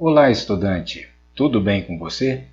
Olá, estudante! Tudo bem com você?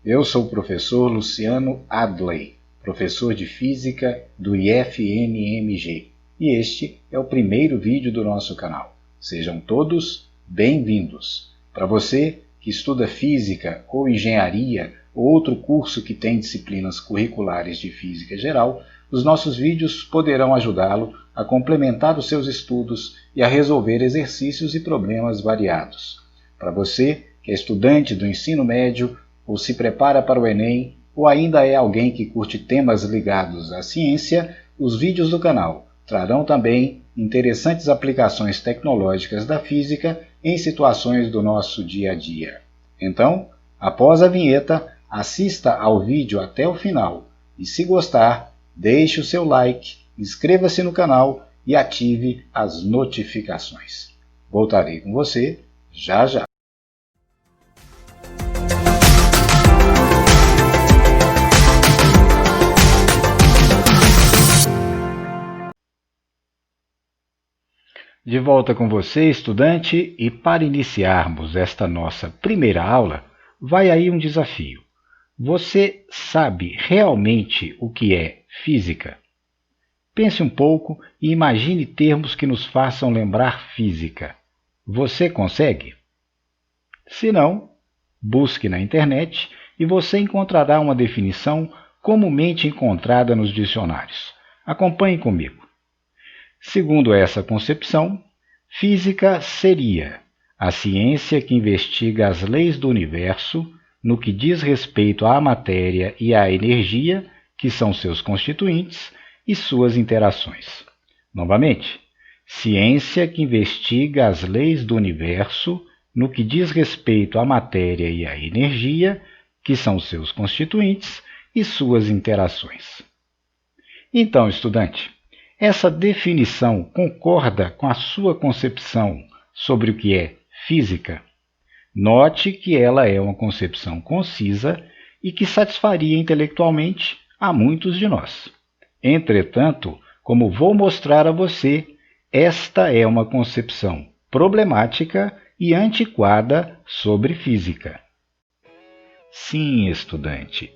Eu sou o professor Luciano Adley, professor de Física do IFMMG, e este é o primeiro vídeo do nosso canal. Sejam todos bem-vindos! Para você que estuda Física ou Engenharia ou outro curso que tem disciplinas curriculares de Física geral, os nossos vídeos poderão ajudá-lo a complementar os seus estudos e a resolver exercícios e problemas variados. Para você que é estudante do ensino médio ou se prepara para o Enem ou ainda é alguém que curte temas ligados à ciência, os vídeos do canal trarão também interessantes aplicações tecnológicas da física em situações do nosso dia a dia. Então, após a vinheta, assista ao vídeo até o final e, se gostar, deixe o seu like, inscreva-se no canal e ative as notificações. Voltarei com você já já. De volta com você, estudante, e para iniciarmos esta nossa primeira aula, vai aí um desafio. Você sabe realmente o que é física? Pense um pouco e imagine termos que nos façam lembrar física. Você consegue? Se não, busque na internet e você encontrará uma definição comumente encontrada nos dicionários. Acompanhe comigo. Segundo essa concepção, física seria a ciência que investiga as leis do universo no que diz respeito à matéria e à energia, que são seus constituintes, e suas interações. Novamente, ciência que investiga as leis do universo no que diz respeito à matéria e à energia, que são seus constituintes, e suas interações. Então, estudante, essa definição concorda com a sua concepção sobre o que é física? Note que ela é uma concepção concisa e que satisfaria intelectualmente a muitos de nós. Entretanto, como vou mostrar a você, esta é uma concepção problemática e antiquada sobre física. Sim, estudante,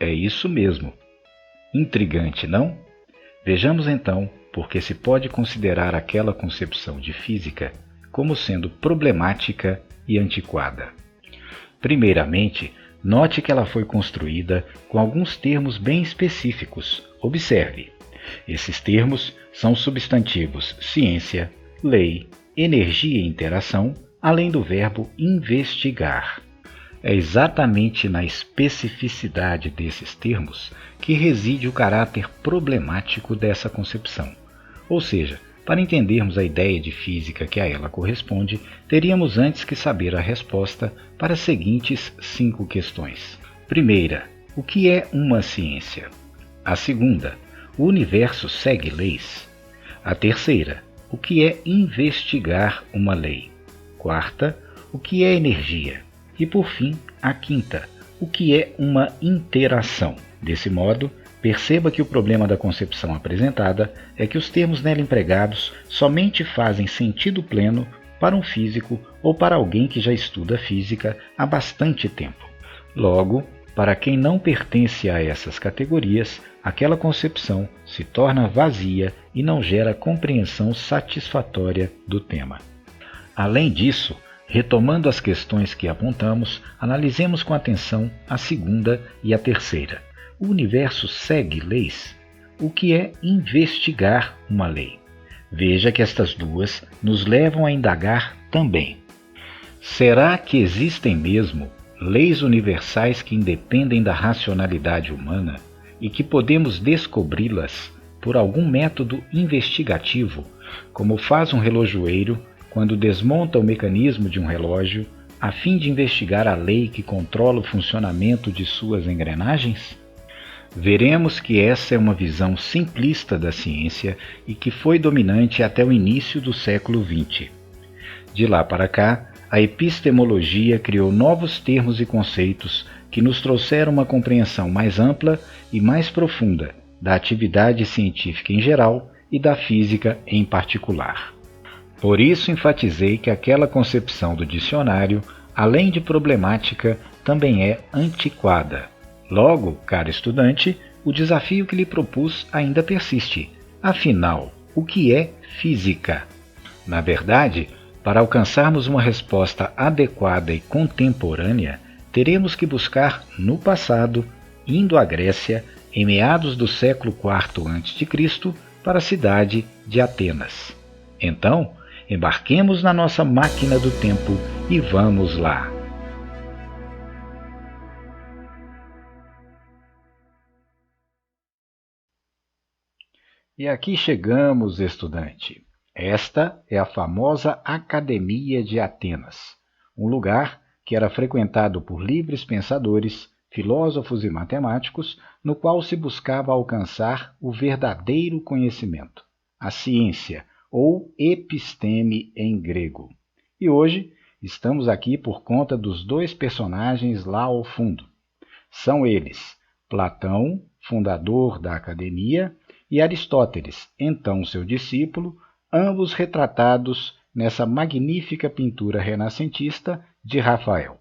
é isso mesmo. Intrigante, não? Vejamos então por que se pode considerar aquela concepção de física como sendo problemática e antiquada. Primeiramente, note que ela foi construída com alguns termos bem específicos. Observe. Esses termos são substantivos ciência, lei, energia e interação, além do verbo investigar. É exatamente na especificidade desses termos que reside o caráter problemático dessa concepção. Ou seja, para entendermos a ideia de física que a ela corresponde, teríamos antes que saber a resposta para as seguintes 5 questões. Primeira, o que é uma ciência? A segunda, o universo segue leis? A terceira, o que é investigar uma lei? Quarta, o que é energia? E, por fim, a quinta, o que é uma interação? Desse modo, perceba que o problema da concepção apresentada é que os termos nela empregados somente fazem sentido pleno para um físico ou para alguém que já estuda física há bastante tempo. Logo, para quem não pertence a essas categorias, aquela concepção se torna vazia e não gera compreensão satisfatória do tema. Além disso, retomando as questões que apontamos, analisemos com atenção a segunda e a terceira. O universo segue leis? O que é investigar uma lei? Veja que estas duas nos levam a indagar também. Será que existem mesmo leis universais que independem da racionalidade humana e que podemos descobri-las por algum método investigativo, como faz um relojoeiro quando desmonta o mecanismo de um relógio a fim de investigar a lei que controla o funcionamento de suas engrenagens? Veremos que essa é uma visão simplista da ciência e que foi dominante até o início do século XX. De lá para cá, a epistemologia criou novos termos e conceitos que nos trouxeram uma compreensão mais ampla e mais profunda da atividade científica em geral e da física em particular. Por isso enfatizei que aquela concepção do dicionário além de problemática, também é antiquada. Logo, caro estudante, o desafio que lhe propus ainda persiste. Afinal, o que é física? Na verdade, para alcançarmos uma resposta adequada e contemporânea, teremos que buscar no passado, indo à Grécia, em meados do século IV a.C., para a cidade de Atenas. Então, embarquemos na nossa máquina do tempo e vamos lá! E aqui chegamos, estudante. Esta é a famosa Academia de Atenas, um lugar que era frequentado por livres pensadores, filósofos e matemáticos, no qual se buscava alcançar o verdadeiro conhecimento, a ciência, ou episteme em grego. E hoje estamos aqui por conta dos dois personagens lá ao fundo. São eles Platão, fundador da Academia, e Aristóteles, então seu discípulo, ambos retratados nessa magnífica pintura renascentista de Rafael.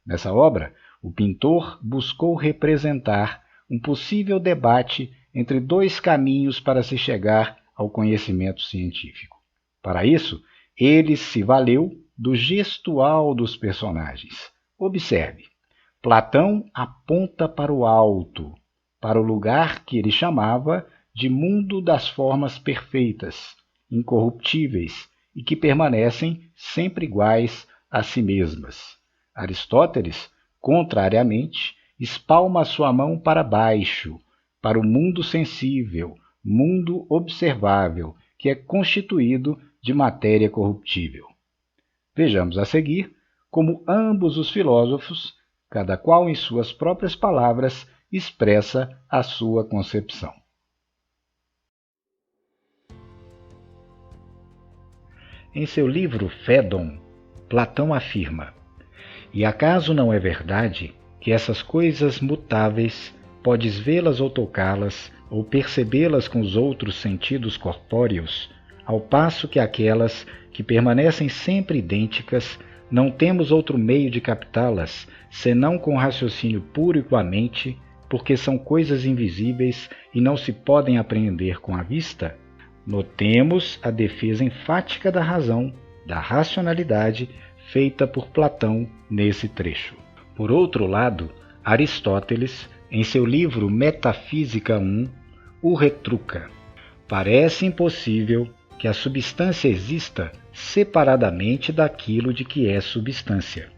Nessa obra, o pintor buscou representar um possível debate entre dois caminhos para se chegar ao conhecimento científico. Para isso, ele se valeu do gestual dos personagens. Observe, Platão aponta para o alto, para o lugar que ele chamava de mundo das formas perfeitas, incorruptíveis e que permanecem sempre iguais a si mesmas. Aristóteles, contrariamente, espalma sua mão para baixo, para o mundo sensível, mundo observável, que é constituído de matéria corruptível. Vejamos a seguir como ambos os filósofos, cada qual em suas próprias palavras, expressa a sua concepção. Em seu livro Fédon, Platão afirma: "E acaso não é verdade que essas coisas mutáveis podes vê-las ou tocá-las, ou percebê-las com os outros sentidos corpóreos, ao passo que aquelas que permanecem sempre idênticas, não temos outro meio de captá-las, senão com o raciocínio puro e com a mente, porque são coisas invisíveis e não se podem apreender com a vista?" Notemos a defesa enfática da razão, da racionalidade, feita por Platão nesse trecho. Por outro lado, Aristóteles, em seu livro Metafísica I, o retruca. Parece impossível que a substância exista separadamente daquilo de que é substância.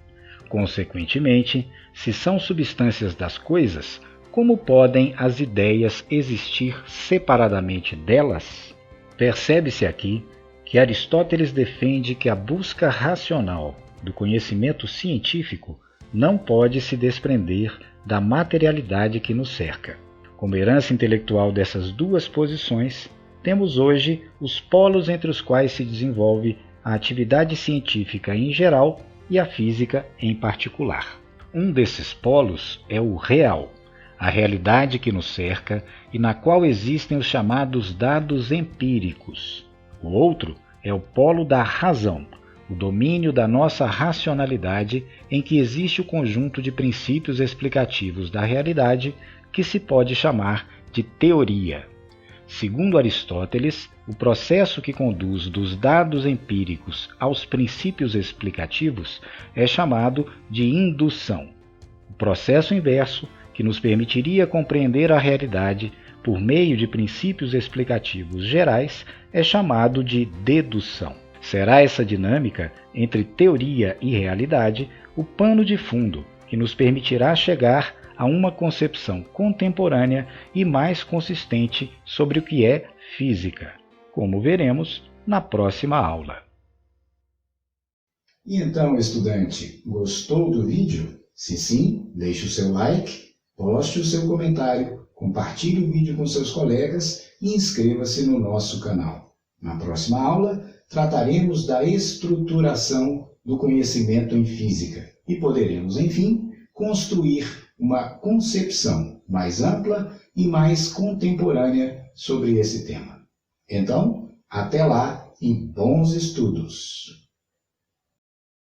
Consequentemente, se são substâncias das coisas, como podem as ideias existir separadamente delas? Percebe-se aqui que Aristóteles defende que a busca racional do conhecimento científico não pode se desprender da materialidade que nos cerca. Como herança intelectual dessas duas posições, temos hoje os polos entre os quais se desenvolve a atividade científica em geral e a física em particular. Um desses polos é o real, a realidade que nos cerca e na qual existem os chamados dados empíricos. O outro é o polo da razão, o domínio da nossa racionalidade, em que existe o conjunto de princípios explicativos da realidade que se pode chamar de teoria. Segundo Aristóteles, o processo que conduz dos dados empíricos aos princípios explicativos é chamado de indução. O processo inverso, que nos permitiria compreender a realidade por meio de princípios explicativos gerais, é chamado de dedução. Será essa dinâmica entre teoria e realidade o pano de fundo que nos permitirá chegar a uma concepção contemporânea e mais consistente sobre o que é física, como veremos na próxima aula. E então, estudante, gostou do vídeo? Se sim, deixe o seu like, poste o seu comentário, compartilhe o vídeo com seus colegas e inscreva-se no nosso canal. Na próxima aula, trataremos da estruturação do conhecimento em física e poderemos, enfim, construir uma concepção mais ampla e mais contemporânea sobre esse tema. Então, até lá e bons estudos!